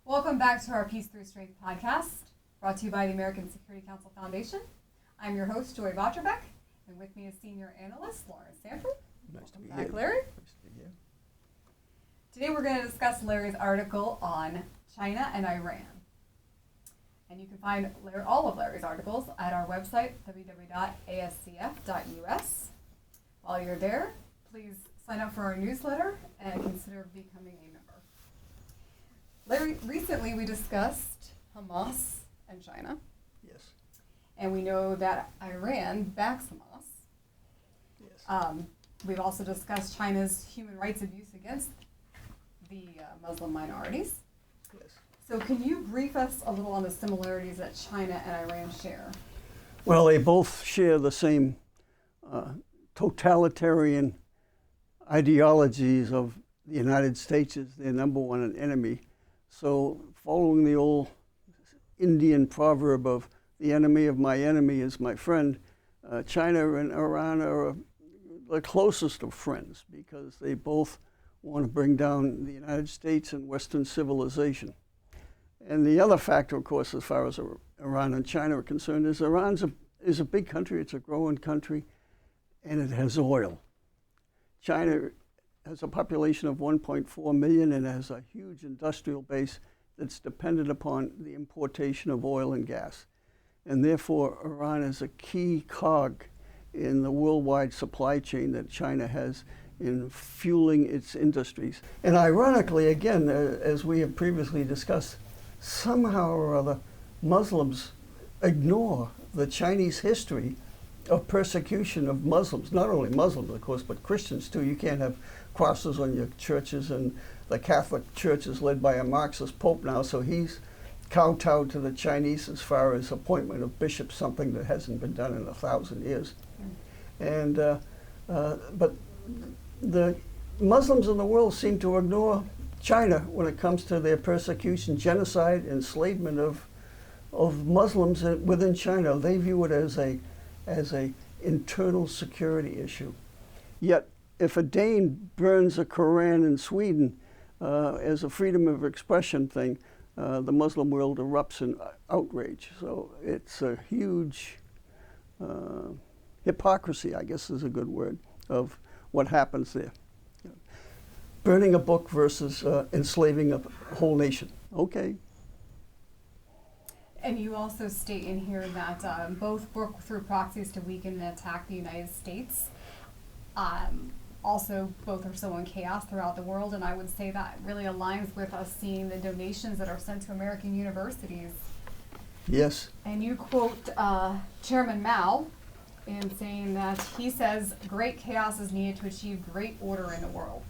Welcome back to our Peace Through Strength podcast, brought to you by the American Security Council Foundation. I'm your host, Joy Vacherbeck, and with me is Senior Analyst Laurence Sanford. Nice to be Back, here. Larry. Nice to be here. Today we're going to discuss Larry's article on China and Iran. And you can find all of Larry's articles at our website, www.ascf.us. While you're there, please sign up for our newsletter and consider becoming a member. Larry, recently we discussed Hamas and China, Yes. and we know that Iran backs Hamas. Yes. We've also discussed China's human rights abuse against the Muslim minorities. Yes. So can you brief us a little on the similarities that China and Iran share? Well, they both share the same totalitarian ideologies of the United States as their number one enemy. So following the old Indian proverb of the enemy of my enemy is my friend, China and Iran are the closest of friends because they both want to bring down the United States and Western civilization. And the other factor, of course, as far as Iran and China are concerned, is Iran is a big country, it's a growing country, and it has oil. China has a population of 1.4 million and has a huge industrial base that's dependent upon the importation of oil and gas. And therefore, Iran is a key cog in the worldwide supply chain that China has in fueling its industries. And ironically, again, as we have previously discussed, somehow or other, Muslims ignore the Chinese history of persecution of Muslims, not only Muslims, of course, but Christians too. You can't have crosses on your churches, and the Catholic Church is led by a Marxist Pope now, so he's kowtowed to the Chinese as far as appointment of bishops, something that hasn't been done in 1,000 years. And but the Muslims in the world seem to ignore China when it comes to their persecution, genocide, enslavement of Muslims within China. They view it as a internal security issue. Yet, if a Dane burns a Koran in Sweden as a freedom of expression thing, the Muslim world erupts in outrage. So it's a huge hypocrisy, I guess is a good word, of what happens there. Burning a book versus enslaving a whole nation. Okay. And you also state in here that both work through proxies to weaken and attack the United States. Also, both are sowing chaos throughout the world, and I would say that really aligns with us seeing the donations that are sent to American universities. Yes. And you quote Chairman Mao in saying that he says, "Great chaos is needed to achieve great order in the world."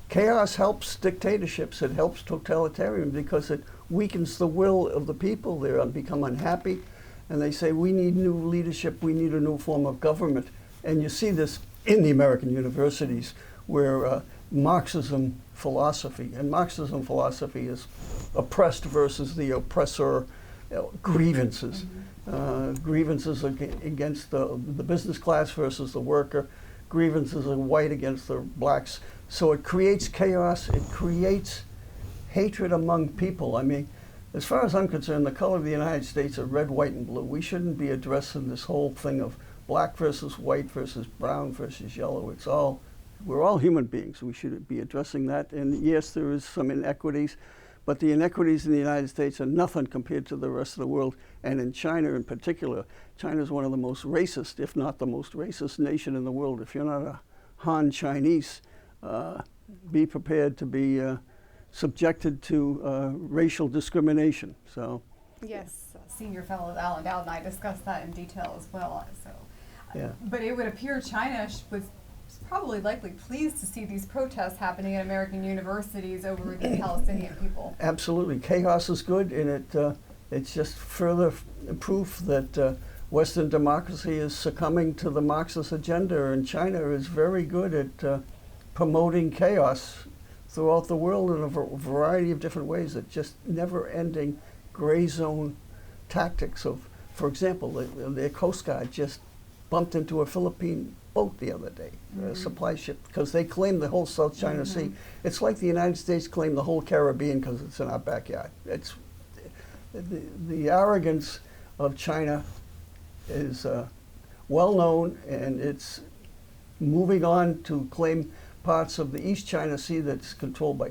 Chaos helps dictatorships. It helps totalitarian because it weakens the will of the people. They become unhappy, and they say, we need new leadership, we need a new form of government. And you see this in the American universities where Marxism philosophy is oppressed versus the oppressor grievances. Grievances against the business class versus the worker. Grievances are white against the blacks. So it creates chaos, it creates hatred among people. I mean, as far as I'm concerned, the color of the United States are red, white, and blue. We shouldn't be addressing this whole thing of black versus white versus brown versus yellow. We're all human beings. We should be addressing that. And yes, there is some inequities, but the inequities in the United States are nothing compared to the rest of the world. And in China in particular, China is one of the most racist, if not the most racist nation in the world. If you're not a Han Chinese, be prepared to be subjected to racial discrimination. So, yes, senior fellow Alan Dowd and I discussed that in detail as well. So, yeah. But it would appear China was probably likely pleased to see these protests happening at American universities over the Palestinian people. Absolutely, chaos is good, and it's just further proof that Western democracy is succumbing to the Marxist agenda, and China is very good at promoting chaos throughout the world in a variety of different ways. It's just never-ending gray zone tactics of, for example, their Coast Guard just bumped into a Philippine boat the other day, a supply ship, because they claim the whole South China Sea. It's like the United States claimed the whole Caribbean because it's in our backyard. It's the arrogance of China is well known, and it's moving on to claim parts of the East China Sea that's controlled by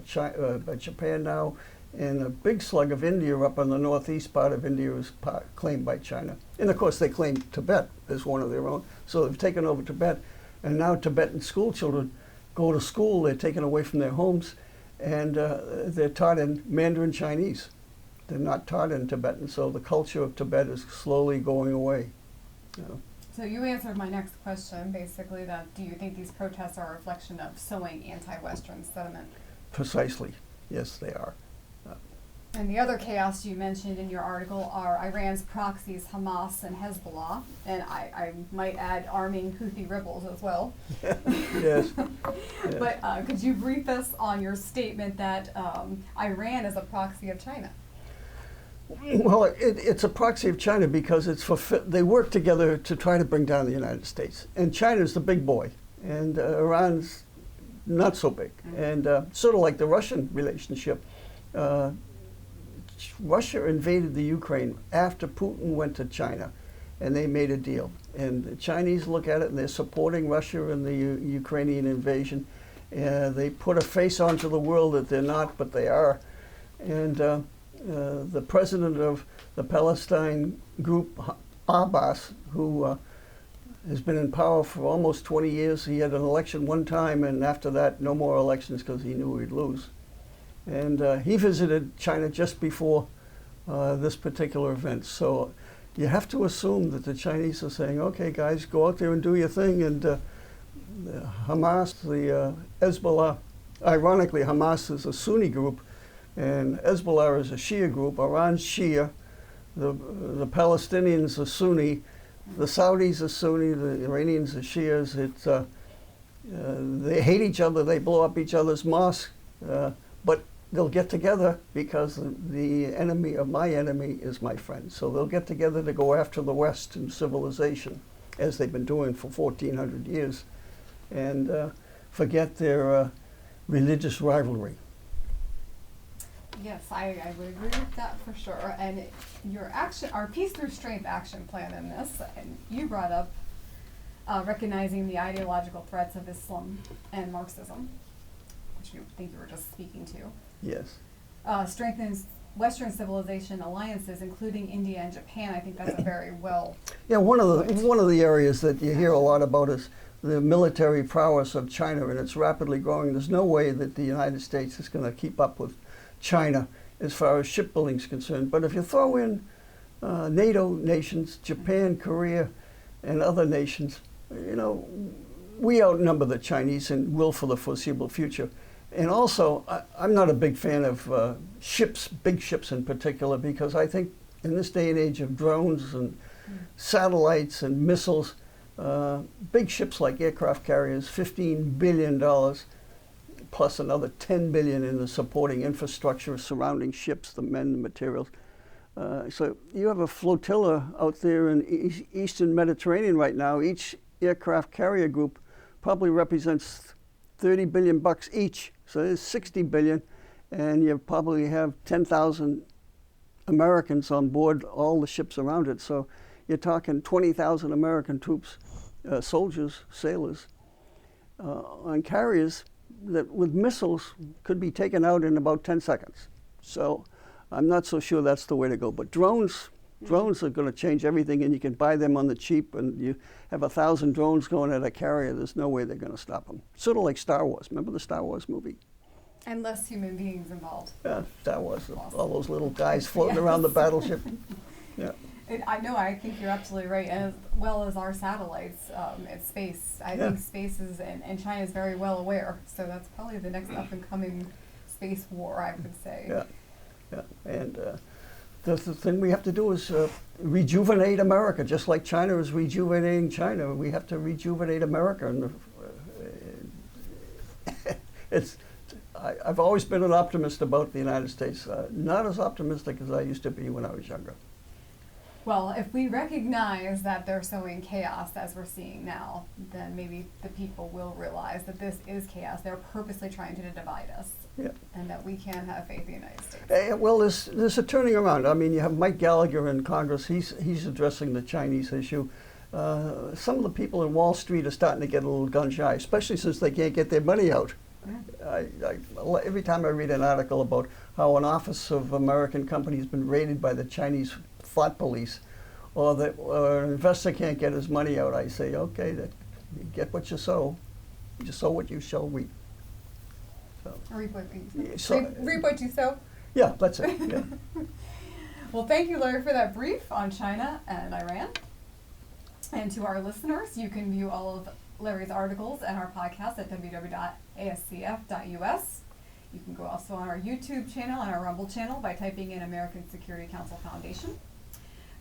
Japan now, and a big slug of India up on the northeast part of India is claimed by China. And of course they claim Tibet as one of their own, so they've taken over Tibet, and now Tibetan school children go to school, they're taken away from their homes, and they're taught in Mandarin Chinese. They're not taught in Tibetan, so the culture of Tibet is slowly going away. You know. So you answered my next question, basically, that do you think these protests are a reflection of sowing anti-Western sentiment? Precisely, yes they are. And the other chaos you mentioned in your article are Iran's proxies, Hamas and Hezbollah, and I might add arming Houthi rebels as well. Yes. But could you brief us on your statement that Iran is a proxy of China? Well, it's a proxy of China because they work together to try to bring down the United States. And China's the big boy, and Iran's not so big. And sort of like the Russian relationship. Russia invaded the Ukraine after Putin went to China, and they made a deal. And the Chinese look at it, and they're supporting Russia in the Ukrainian invasion. They put a face onto the world that they're not, but they are. And the president of the Palestine group, Abbas, who has been in power for almost 20 years, he had an election one time, and after that, no more elections because he knew he'd lose. And he visited China just before this particular event. So you have to assume that the Chinese are saying, okay, guys, go out there and do your thing. And Hamas, the Hezbollah, ironically, Hamas is a Sunni group, and Hezbollah is a Shia group. Iran's Shia, the Palestinians are Sunni, the Saudis are Sunni, the Iranians are Shias. They hate each other, they blow up each other's mosques. But they'll get together because the enemy of my enemy is my friend. So they'll get together to go after the West and civilization, as they've been doing for 1,400 years, and forget their religious rivalry. Yes, I would agree with that for sure. And our Peace Through Strength action plan in this, and you brought up recognizing the ideological threats of Islam and Marxism, which you think you were just speaking to. Yes. Strengthens Western civilization alliances, including India and Japan. I think that's a very well. Yeah, one of the areas that you hear a lot about is the military prowess of China, and it's rapidly growing. There's no way that the United States is going to keep up with China as far as shipbuilding is concerned. But if you throw in NATO nations, Japan, Korea, and other nations, you know, we outnumber the Chinese and will for the foreseeable future. And also, I'm not a big fan of ships, big ships in particular, because I think in this day and age of drones and satellites and missiles, big ships like aircraft carriers, $15 billion, plus another $10 billion in the supporting infrastructure surrounding ships, the men, the materials. So you have a flotilla out there in Eastern Mediterranean right now. Each aircraft carrier group probably represents $30 billion each. So there's $60 billion, and you probably have 10,000 Americans on board all the ships around it. So you're talking 20,000 American troops, soldiers, sailors, on carriers that with missiles could be taken out in about 10 seconds. So I'm not so sure that's the way to go. But drones are going to change everything, and you can buy them on the cheap, and you have 1,000 drones going at a carrier. There's no way they're going to stop them. Sort of like Star Wars. Remember the Star Wars movie? And less human beings involved. Yeah, Star Wars. All those little guys floating around the battleship. Yeah. I think you're absolutely right, and as well as our satellites, it's space. I think space is, and China is very well aware, so that's probably the next up-and-coming space war, I would say. Yeah, and the thing we have to do is rejuvenate America, just like China is rejuvenating China. We have to rejuvenate America. And I've always been an optimist about the United States, not as optimistic as I used to be when I was younger. Well, if we recognize that they're sowing chaos as we're seeing now, then maybe the people will realize that this is chaos. They're purposely trying to divide us, Yeah. and that we can have faith in the United States. Well, there's a turning around. I mean, you have Mike Gallagher in Congress. He's addressing the Chinese issue. Some of the people in Wall Street are starting to get a little gun shy, especially since they can't get their money out. Every time I read an article about how an office of American company has been raided by the Chinese thought police, or that an investor can't get his money out, I say, okay, you get what you sow. You sow what you shall reap. So, Reap what you so, reap what you sow. yeah, that's it. Yeah. Well, thank you, Larry, for that brief on China and Iran. And to our listeners, you can view all of Larry's articles and our podcast at www.ascf.us. You can go also on our YouTube channel and our Rumble channel by typing in American Security Council Foundation.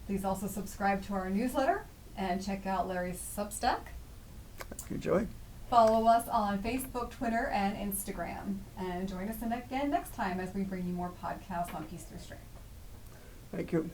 Please also subscribe to our newsletter and check out Larry's Substack. Thank you, Joy. Follow us on Facebook, Twitter, and Instagram. And join us again next time as we bring you more podcasts on Peace Through Strength. Thank you.